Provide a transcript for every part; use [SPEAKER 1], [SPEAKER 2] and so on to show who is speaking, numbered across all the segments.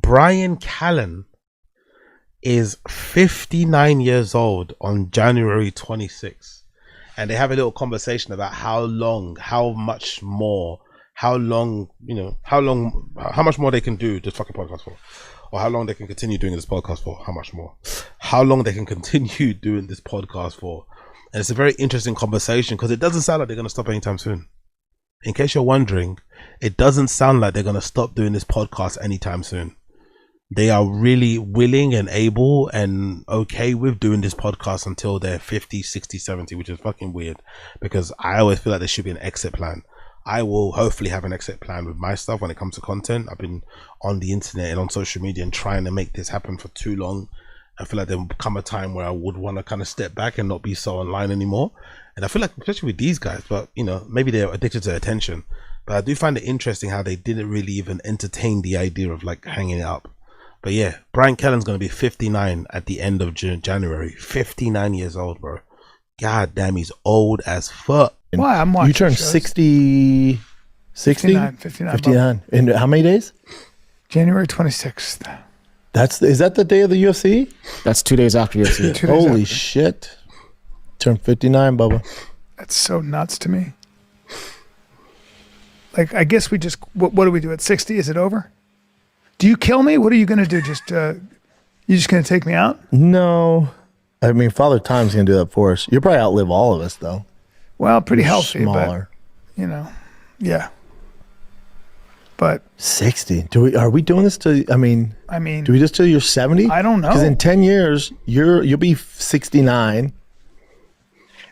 [SPEAKER 1] Bryan Callen is 59 years old on January 26th. And they have a little conversation about how much more they can do this fucking podcast for. Or how long they can continue doing this podcast for. How long they can continue doing this podcast for. And it's a very interesting conversation because it doesn't sound like they're going to stop anytime soon. In case you're wondering, it doesn't sound like they're going to stop doing this podcast anytime soon. They are really willing and able and okay with doing this podcast until they're 50, 60, 70, which is fucking weird because I always feel like there should be an exit plan. I will hopefully have an exit plan with my stuff when it comes to content. I've been on the internet and on social media and trying to make this happen for too long. I feel like there will come a time where I would want to kind of step back and not be so online anymore. And I feel like, especially with these guys, but maybe they're addicted to attention. But I do find it interesting how they didn't really even entertain the idea of like hanging it up. But yeah, Bryan Callen's going to be 59 at the end of January. 59 years old, bro. God damn, he's old as fuck.
[SPEAKER 2] Why? I'm watching.
[SPEAKER 3] You turned 60?
[SPEAKER 2] 59.
[SPEAKER 3] In how many days?
[SPEAKER 2] January 26th.
[SPEAKER 3] Is that the day of the UFC?
[SPEAKER 4] That's 2 days after UFC.
[SPEAKER 3] Holy shit. Turned 59, Bubba.
[SPEAKER 2] That's so nuts to me. Like, I guess we just, what do we do at 60? Is it over? Do you kill me? What are you going to do? You just going to take me out?
[SPEAKER 3] No. I mean, Father Time's going to do that for us. You'll probably outlive all of us, though.
[SPEAKER 2] Well, pretty healthy,
[SPEAKER 3] smaller.
[SPEAKER 2] But, yeah. But
[SPEAKER 3] 60. Are we doing this to, I mean, do we just till you're 70?
[SPEAKER 2] I don't know.
[SPEAKER 3] Because in 10 years, you'll be 69.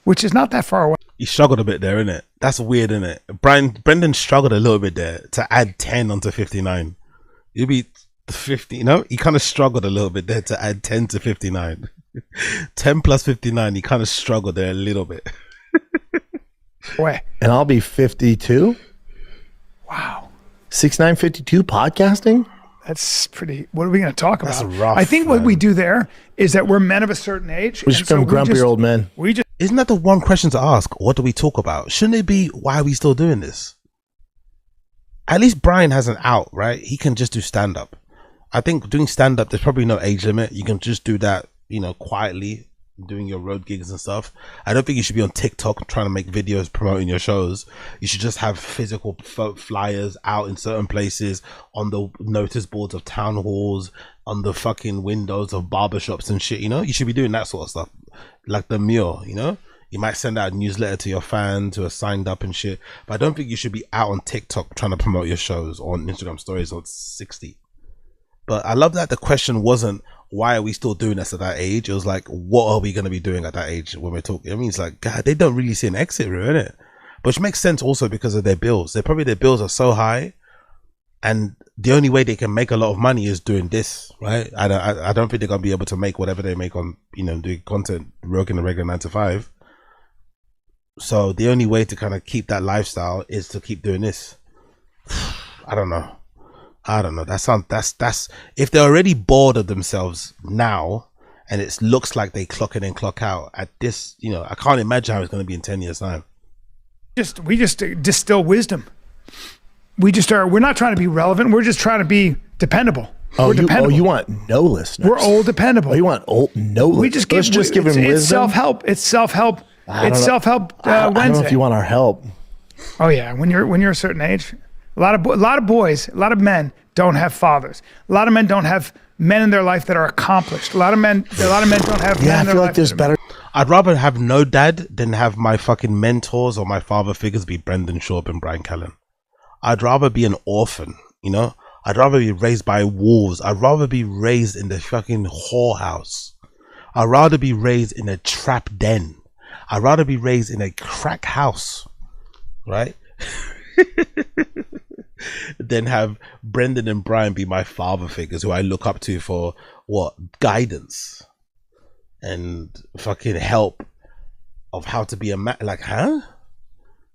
[SPEAKER 2] Which is not that far away.
[SPEAKER 1] He struggled a bit there, innit? That's weird, innit? Brendan struggled a little bit there to add 10 onto 59. You'll be 50, he kind of struggled a little bit there to add 10 to 59. 10 plus 59, he kind of struggled there a little bit.
[SPEAKER 3] And I'll be 52.
[SPEAKER 2] Wow.
[SPEAKER 3] 6952 podcasting?
[SPEAKER 2] That's pretty, what are we going to talk about?
[SPEAKER 1] That's rough,
[SPEAKER 2] I think what we do there is that we're men of a certain age.
[SPEAKER 3] We just become grumpy old men.
[SPEAKER 1] Isn't that the one question to ask? What do we talk about? Shouldn't it be, why are we still doing this? At least Bryan has an out, right? He can just do stand-up. I think doing stand-up, there's probably no age limit. You can just do that, quietly, doing your road gigs and stuff. I don't think you should be on TikTok trying to make videos promoting your shows. You should just have physical flyers out in certain places, on the notice boards of town halls, on the fucking windows of barbershops and shit, You should be doing that sort of stuff. Like the Muir, You might send out a newsletter to your fans who are signed up and shit. But I don't think you should be out on TikTok trying to promote your shows or on Instagram stories on 60. But I love that the question wasn't, why are we still doing this at that age? It was like, what are we going to be doing at that age when we're talking? I mean, it's like, God, they don't really see an exit route, innit? Which makes sense also because of their bills. Their bills are so high. And the only way they can make a lot of money is doing this, right? I don't think they're going to be able to make whatever they make on, doing content, working a regular 9 to 5. So the only way to kind of keep that lifestyle is to keep doing this. I don't know. That's if they're already bored of themselves now, and it looks like they clock in and clock out at this, I can't imagine how it's going to be in 10 years time.
[SPEAKER 2] We just distill wisdom. We're not trying to be relevant. We're just trying to be dependable. We're dependable.
[SPEAKER 3] You want no listeners.
[SPEAKER 2] We're old dependable.
[SPEAKER 3] You want no listeners.
[SPEAKER 2] We just give them wisdom. It's self-help. It's self-help. It's self-help Wednesday.
[SPEAKER 3] I don't know if you want our help.
[SPEAKER 2] Oh yeah, when you're a certain age, a lot of boys, a lot of men don't have fathers. A lot of men don't have men in their life that are accomplished. A lot of men don't have men in their life.
[SPEAKER 3] There's better.
[SPEAKER 1] I'd rather have no dad than have my fucking mentors or my father figures be Brendan Schaub and Bryan Callen. I'd rather be an orphan, I'd rather be raised by wolves. I'd rather be raised in the fucking whorehouse. I'd rather be raised in a trap den. I'd rather be raised in a crack house, right? Than have Brendan and Bryan be my father figures who I look up to for guidance and fucking help of how to be a man. Like, huh?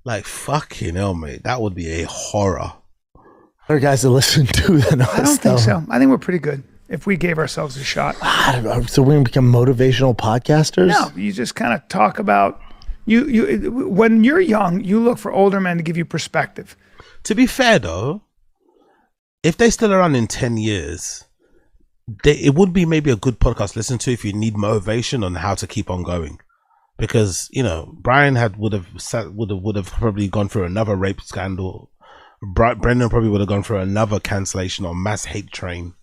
[SPEAKER 1] Like, fucking hell, mate. That would be a horror.
[SPEAKER 3] Other guys to listen to than us.
[SPEAKER 2] I don't think so. I think we're pretty good if we gave ourselves a shot.
[SPEAKER 3] So we're going to become motivational podcasters?
[SPEAKER 2] No, you just kind of talk about, when you're young, you look for older men to give you perspective.
[SPEAKER 1] To be fair, though, if they're still around in 10 years, it would be maybe a good podcast to listen to if you need motivation on how to keep on going, because Bryan would have probably gone through another rape scandal. Brendan probably would have gone through another cancellation or mass hate train,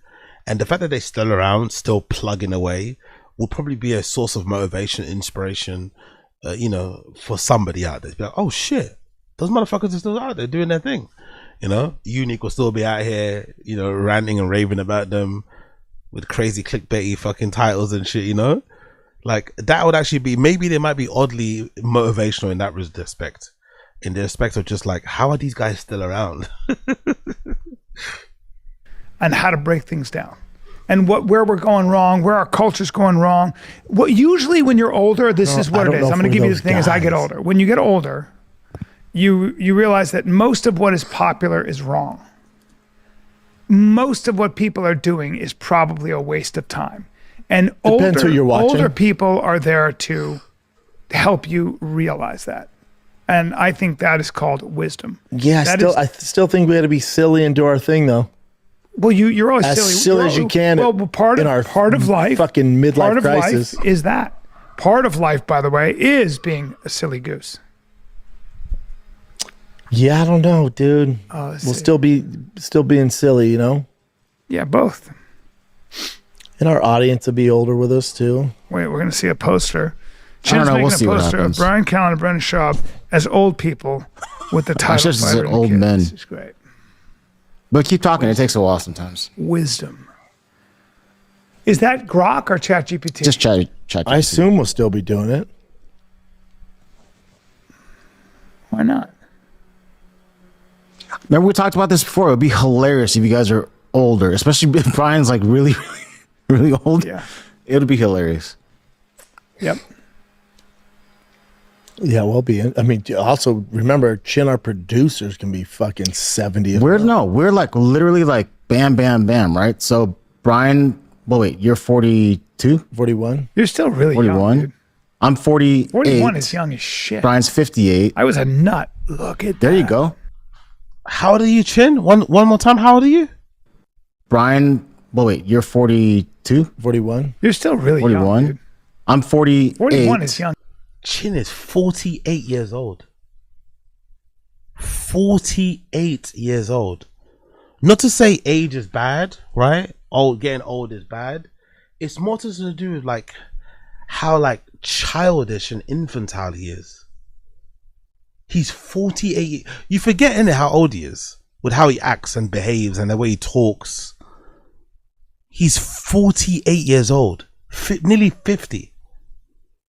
[SPEAKER 1] and the fact that they're still around, still plugging away, will probably be a source of motivation, inspiration, for somebody out there. Be like, oh shit, those motherfuckers are still out there doing their thing. Unique will still be out here, ranting and raving about them with crazy clickbaity fucking titles and shit. Like that would actually be, maybe they might be oddly motivational in that respect. In the respect of just like, how are these guys still around?
[SPEAKER 2] And how to break things down, and where we're going wrong, where our culture's going wrong. Usually when you're older, this is what it is. I'm going to give you the thing as I get older. When you get older, you realize that most of what is popular is wrong. Most of what people are doing is probably a waste of time. And
[SPEAKER 3] Depends who you're watching.
[SPEAKER 2] Older people are there to help you realize that. And I think that is called wisdom.
[SPEAKER 3] Yeah, I still think we got to be silly and do our thing, though.
[SPEAKER 2] Well, you're always
[SPEAKER 3] as silly as you can.
[SPEAKER 2] Well, part of life,
[SPEAKER 3] fucking midlife crisis.
[SPEAKER 2] Part of life is that. Part of life, by the way, is being a silly goose.
[SPEAKER 3] Yeah, I don't know, dude. We'll still being silly,
[SPEAKER 2] Yeah, both.
[SPEAKER 3] And our audience will be older with us too.
[SPEAKER 2] Wait, we're gonna see a poster.
[SPEAKER 4] I don't know. We'll see
[SPEAKER 2] a
[SPEAKER 4] what
[SPEAKER 2] poster of
[SPEAKER 4] happens.
[SPEAKER 2] Bryan Callen and Brendan Schaub as old people with the title.
[SPEAKER 4] just said
[SPEAKER 2] Fighter and
[SPEAKER 4] old
[SPEAKER 2] Kids.
[SPEAKER 4] men.
[SPEAKER 2] This is great.
[SPEAKER 4] But keep talking. It takes a while sometimes.
[SPEAKER 2] Wisdom. Is that Grok or ChatGPT?
[SPEAKER 4] Just chat.
[SPEAKER 3] I assume we'll still be doing it.
[SPEAKER 2] Why not?
[SPEAKER 4] Remember we talked about this before. It would be hilarious if you guys are older, especially if Brian's like really, really old.
[SPEAKER 2] Yeah.
[SPEAKER 4] It would be hilarious.
[SPEAKER 2] Yep.
[SPEAKER 3] Yeah, we'll be. I mean, also remember, Chin, our producers, can be fucking 70.
[SPEAKER 4] We're like literally like bam, bam, bam, right? So Brian, well, wait, you're 42?
[SPEAKER 3] 41.
[SPEAKER 2] You're still really
[SPEAKER 4] 41?
[SPEAKER 2] young, dude.
[SPEAKER 4] I'm 48.
[SPEAKER 2] 41 is young as shit.
[SPEAKER 4] Brian's 58.
[SPEAKER 2] I was a nut. Look at
[SPEAKER 4] There
[SPEAKER 2] that.
[SPEAKER 4] you go.
[SPEAKER 1] How old are you, Chin? One more time. How old are you?
[SPEAKER 4] Brian, well, wait, you're 42?
[SPEAKER 3] 41.
[SPEAKER 2] You're still really
[SPEAKER 4] 41?
[SPEAKER 2] young, dude.
[SPEAKER 4] I'm 48.
[SPEAKER 2] 41 is young.
[SPEAKER 1] Chin is 48 years old. 48 years old. Not to say age is bad, right? Getting old is bad. It's more to do with like how like childish and infantile he is. He's 48. You forget, innit, how old he is with how he acts and behaves and the way he talks. He's 48 years old, nearly 50.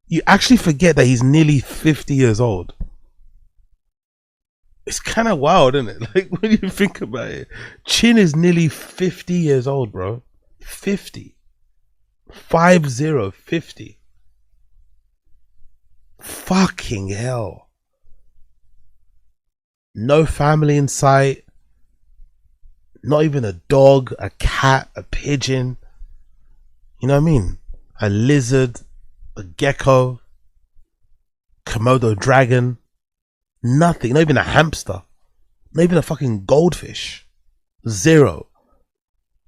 [SPEAKER 1] You actually forget that he's nearly 50 years old. It's kind of wild, isn't it? Like when you think about it, Chin is nearly 50 years old, bro. 50. 50. Fucking hell. No family in sight. Not even a dog, a cat, a pigeon. You know what I mean? A lizard, a gecko, Komodo dragon. Nothing. Not even a hamster. Not even a fucking goldfish. Zero.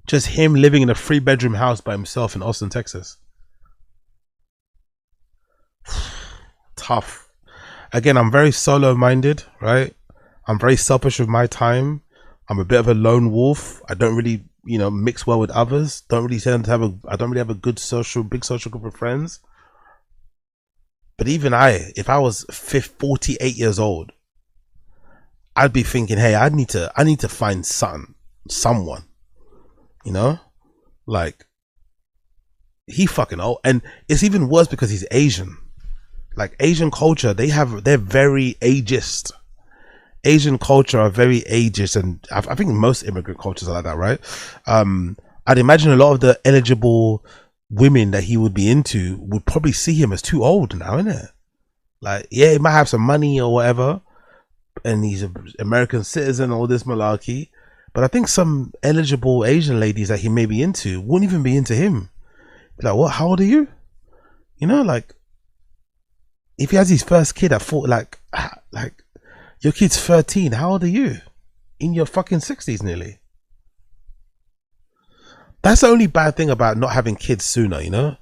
[SPEAKER 1] Just him living in a 3-bedroom house by himself in Austin, Texas. Tough. Again, I'm very solo minded, right? I'm very selfish with my time. I'm a bit of a lone wolf. I don't really, mix well with others. Don't really tend to I don't really have a big social group of friends. But even if I was 48 years old, I'd be thinking, hey, I need to find someone, like he fucking old. And it's even worse because he's Asian. Like Asian culture, they're very ageist. Asian culture are very ageist, and I think most immigrant cultures are like that, right? I'd imagine a lot of the eligible women that he would be into would probably see him as too old now, innit? Like, yeah, he might have some money or whatever, and he's an American citizen, all this malarkey, but I think some eligible Asian ladies that he may be into wouldn't even be into him. Like, what? How old are you? Like, if he has his first kid at 4, like your kid's 13, how old are you? In your fucking 60s nearly. That's the only bad thing about not having kids sooner, you know?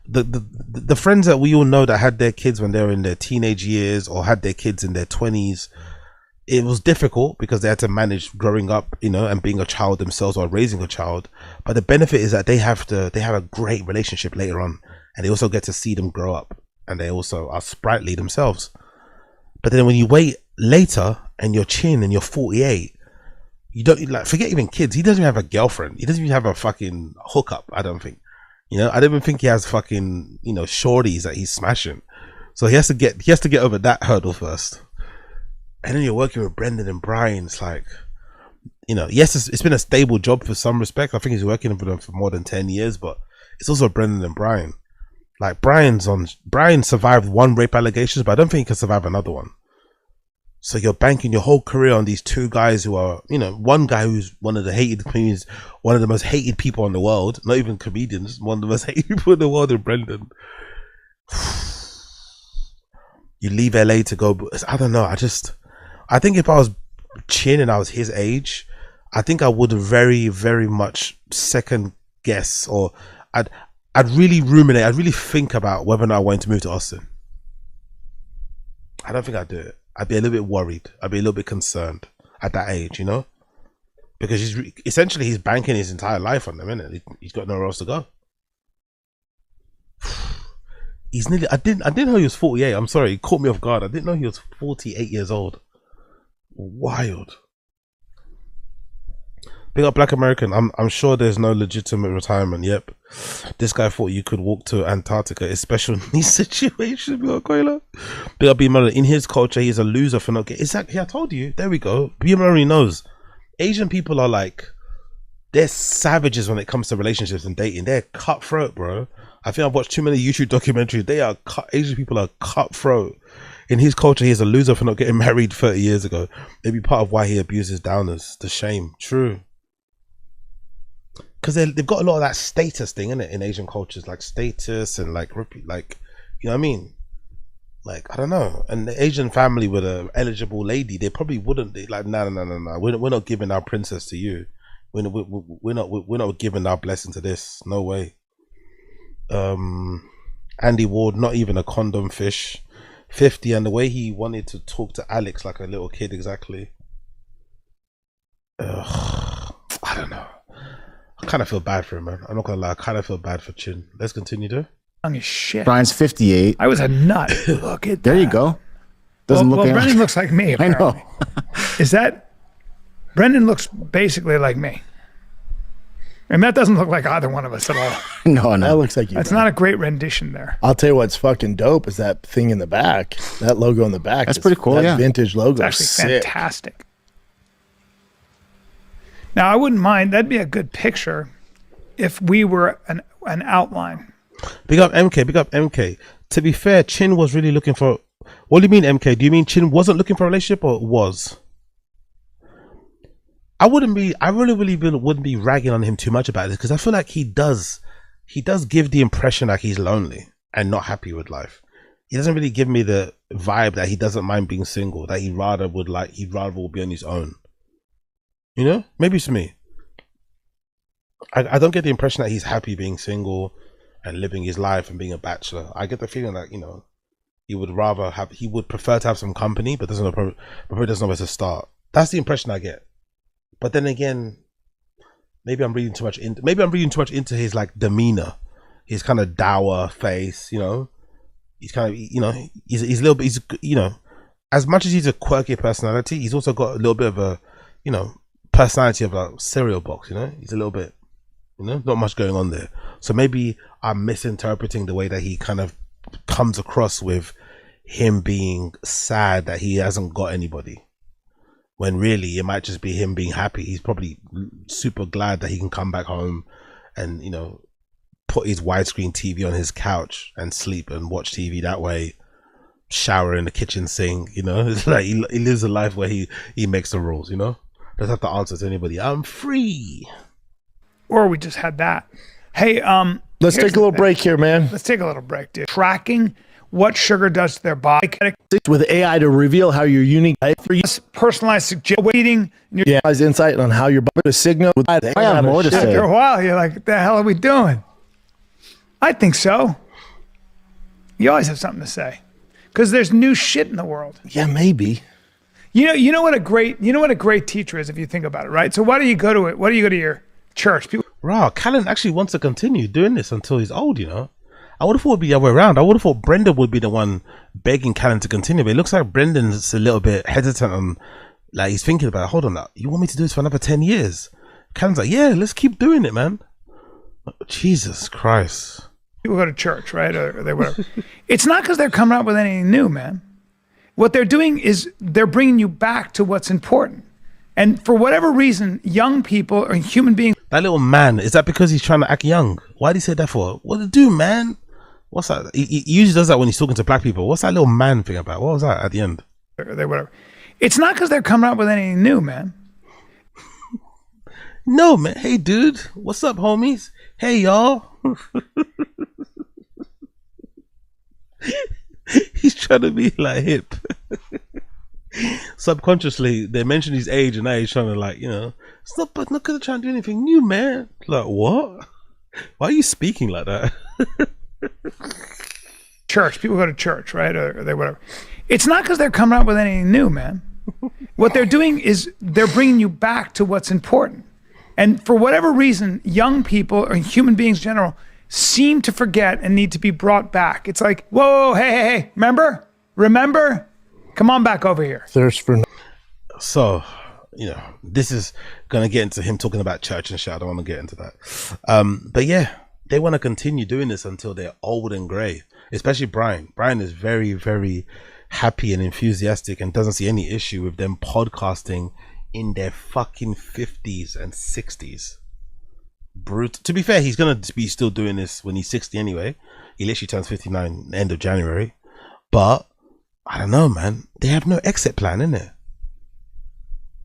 [SPEAKER 1] The friends that we all know that had their kids when they were in their teenage years or had their kids in their 20s, it was difficult because they had to manage growing up, you know, and being a child themselves or raising a child. But the benefit is that they have a great relationship later on, and they also get to see them grow up, and they also are sprightly themselves. But then when you wait later and you're chin and you're 48, you don't, like, forget even kids. He doesn't even have a girlfriend. He doesn't even have a fucking hookup, I don't think. You know, I don't even think he has fucking, you know, shorties that he's smashing. So he has to get over that hurdle first. And then you're working with Brendan and Bryan. It's like, you know, yes, it's been a stable job for some respect. I think he's working for them for more than 10 years, but it's also Brendan and Bryan. Like, Bryan survived one rape allegations, but I don't think he can survive another one. So you're banking your whole career on these two guys who are, you know, one guy who's one of the hated comedians, one of the most hated people in the world, not even comedians, one of the most hated people in the world, and Brendan. You leave LA to go, I don't know, I think if I was chin and I was his age, I think I would very, very much second guess, or I'd really ruminate, I'd really think about whether or not I wanted to move to Austin. I don't think I'd do it. I'd be a little bit worried. I'd be a little bit concerned at that age, you know, because he's banking his entire life on them, isn't it? He's got nowhere else to go. He's nearly. I didn't know he was 48. I'm sorry, he caught me off guard. I didn't know he was 48 years old. Wild. Big up Black American. I'm sure there's no legitimate retirement. Yep. This guy thought you could walk to Antarctica. It's special needs situation. Big up Koila. Big up B-Murray. In his culture, he's a loser for not getting. Exactly. I told you. There we go. B-Murray knows. Asian people are like, they're savages when it comes to relationships and dating. They're cutthroat, bro. I think I've watched too many YouTube documentaries. Asian people are cutthroat. In his culture, he's a loser for not getting married 30 years ago. Maybe part of why he abuses downers. The shame. True. Because they've got a lot of that status thing, innit, in Asian cultures, like status and like, you know what I mean? Like, I don't know. And the Asian family with an eligible lady, they probably wouldn't. They like, no. We're not giving our princess to you. We're not giving our blessing to this. No way. Andy Ward, not even a condom fish. 50, and the way he wanted to talk to Alex like a little kid, exactly. I don't know. I kind of feel bad for him, man. I'm not gonna lie. I kind of feel bad for Chin. Let's continue, though.
[SPEAKER 2] Young as shit.
[SPEAKER 4] Brian's 58.
[SPEAKER 2] I was a nut. Look at
[SPEAKER 4] there. You go. Doesn't look.
[SPEAKER 2] Brendan looks like me. Apparently.
[SPEAKER 4] I know.
[SPEAKER 2] Is that Brendan looks basically like me? And that doesn't look like either one of us at all.
[SPEAKER 3] No. That looks like you.
[SPEAKER 2] That's not a great rendition there.
[SPEAKER 3] I'll tell you what's fucking dope is that thing in the back. That logo in the back.
[SPEAKER 4] That's pretty cool.
[SPEAKER 3] That vintage logo.
[SPEAKER 2] It's actually fantastic. Now, I wouldn't mind. That'd be a good picture if we were an outline.
[SPEAKER 1] Big up MK. Big up MK. To be fair, Chin was really looking for. What do you mean, MK? Do you mean Chin wasn't looking for a relationship or was? I wouldn't be ragging on him too much about this because I feel like he does give the impression like he's lonely and not happy with life. He doesn't really give me the vibe that he doesn't mind being single, that he'd rather be on his own. You know, maybe it's me. I don't get the impression that he's happy being single and living his life and being a bachelor. I get the feeling that, you know, he would prefer to have some company, but probably doesn't know where to start. That's the impression I get. But then again, maybe I'm reading too much into his like demeanor, his kind of dour face. You know, he's kind of, you know, he's a little bit, you know, as much as he's a quirky personality, he's also got a little bit of a, you know, personality of a cereal box. You know, he's a little bit, you know, not much going on there. So maybe I'm misinterpreting the way that he kind of comes across with him being sad that he hasn't got anybody. When really it might just be him being happy. He's probably super glad that he can come back home and, you know, put his widescreen TV on his couch and sleep and watch TV that way, shower in the kitchen sink, you know. It's like he lives a life where he makes the rules, you know. Doesn't have to answer to anybody. I'm free.
[SPEAKER 2] Or we just had that. Hey,
[SPEAKER 3] let's take a little break here, man.
[SPEAKER 2] Let's take a little break, dude. Tracking what sugar does to their body.
[SPEAKER 3] With AI to reveal how your unique
[SPEAKER 2] Personalized suggestion.
[SPEAKER 3] Yeah, insight on how your body signal.
[SPEAKER 4] I have more to say.
[SPEAKER 2] After a while, you're like, what the hell are we doing? I think so. You always have something to say. Because there's new shit in the world.
[SPEAKER 3] Yeah, maybe.
[SPEAKER 2] You know what a great teacher is if you think about it, right? So why do you go to it? Why do you go to your church?
[SPEAKER 1] Callen actually wants to continue doing this until he's old, you know? I would have thought it'd be the other way around. I would have thought Brendan would be the one begging Callen to continue, but it looks like Brendan's a little bit hesitant on, like, he's thinking about, hold on, you want me to do this for another 10 years? Callen's like, yeah, let's keep doing it, man. Jesus Christ.
[SPEAKER 2] People go to church, right? Or they whatever. It's not because they're coming up with anything new, man. What they're doing is they're bringing you back to what's important. And for whatever reason, young people or human beings.
[SPEAKER 1] That little man, is that because he's trying to act young? Why did he say that for? What to do, man? What's that? He usually does that when he's talking to black people. What's that little man thing about? What was that at the end?
[SPEAKER 2] They whatever. It's not because they're coming up with anything new, man.
[SPEAKER 1] No, man. Hey, dude. What's up, homies? Hey, y'all. He's trying to be like hip. Subconsciously, they mention his age, and now he's trying to, like, you know, stop, but not gonna try and do anything new, man. Like, what? Why are you speaking like that?
[SPEAKER 2] Church, people go to church, right? Or they whatever. It's not because they're coming up with anything new, man. What they're doing is they're bringing you back to what's important. And for whatever reason, young people or human beings in general seem to forget and need to be brought back. It's like, whoa, hey, remember? Come on back over here.
[SPEAKER 3] Thirst for.
[SPEAKER 1] So, you know, this is going to get into him talking about church and shit. I don't want to get into that. But yeah, they want to continue doing this until they're old and grey, especially Bryan. Bryan is very, very happy and enthusiastic and doesn't see any issue with them podcasting in their fucking 50s and 60s. Brutal. To be fair, he's going to be still doing this when he's 60 anyway. He literally turns 59 end of January. But I don't know, man. They have no exit plan, innit?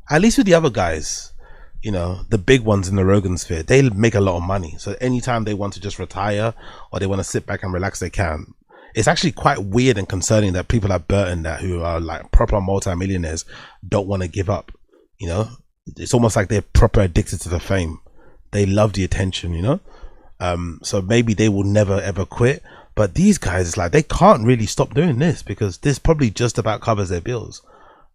[SPEAKER 1] At least with the other guys, you know, the big ones in the Rogan sphere, they make a lot of money. So anytime they want to just retire or they want to sit back and relax, they can. It's actually quite weird and concerning that people like Burton, that who are like proper multi-millionaires, don't want to give up. You know, it's almost like they're proper addicted to the fame. They love the attention, you know. So maybe they will never ever quit. But these guys, it's like they can't really stop doing this because this probably just about covers their bills.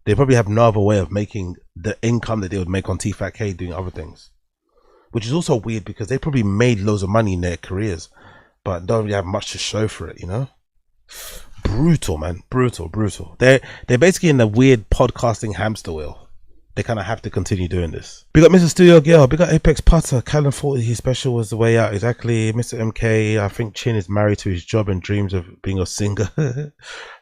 [SPEAKER 1] They probably have no other way of making the income that they would make on TFATK doing other things, which is also weird because they probably made loads of money in their careers, but don't really have much to show for it, you know. Brutal, man. Brutal. They're basically in the weird podcasting hamster wheel. They kind of have to continue doing this. Big up Mr. Studio Girl. Big up Apex Putter. Callen thought his special was the way out. Exactly. Mr. MK. I think Chin is married to his job and dreams of being a singer.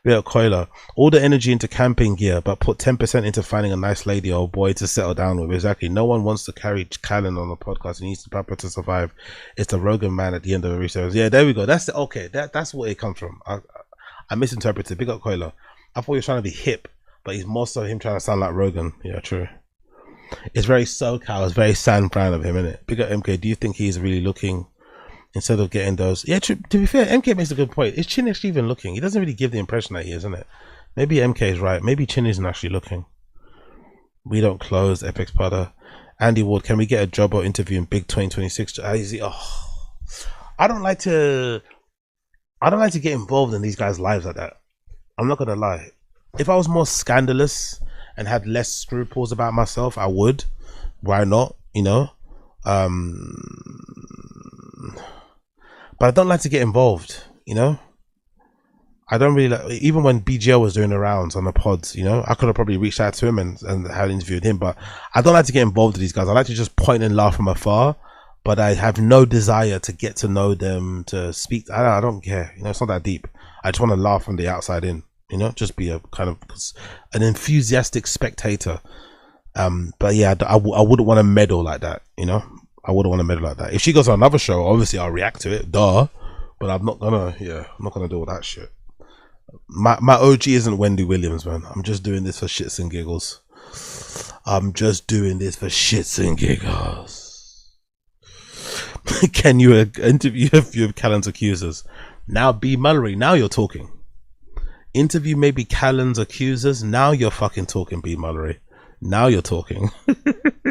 [SPEAKER 1] Big up Coiler. All the energy into camping gear, but put 10% into finding a nice lady or boy to settle down with. Exactly. No one wants to carry Callen on the podcast. He needs the papa to survive. It's the Rogan man at the end of the research. Yeah, there we go. That's okay. That's where it comes from. I misinterpreted. Big up Coiler. I thought he was trying to be hip, but he's more so him trying to sound like Rogan. Yeah, true. It's very SoCal. It's very San Fran of him, isn't it? Big up MK. Do you think he's really looking instead of getting those? Yeah, to be fair, MK makes a good point. Is Chin actually even looking? He doesn't really give the impression that he is, isn't it? Maybe MK is right. Maybe Chin isn't actually looking. We don't close. Apex Potter. Andy Ward, can we get a job or interview in Big 2026? I don't like to get involved in these guys' lives like that. I'm not gonna lie. If I was more scandalous and had less scruples about myself, I would. Why not? You know? But I don't like to get involved, you know? I don't really like, even when BGL was doing the rounds on the pods, you know, I could have probably reached out to him and had interviewed him, but I don't like to get involved with these guys. I like to just point and laugh from afar, but I have no desire to get to know them, to speak. I don't care. You know, it's not that deep. I just want to laugh from the outside in, you know, just be a kind of an enthusiastic spectator. But yeah, I wouldn't want to meddle like that, you know? I wouldn't want to meddle like that. If she goes on another show, obviously I'll react to it, duh. But I'm not gonna do all that shit. My OG isn't Wendy Williams, man. I'm just doing this for shits and giggles. Can you interview a few of Callen's accusers? Now B. Mallory, now you're talking. Interview maybe Callen's accusers. Now you're fucking talking, B. Mullery. Now you're talking.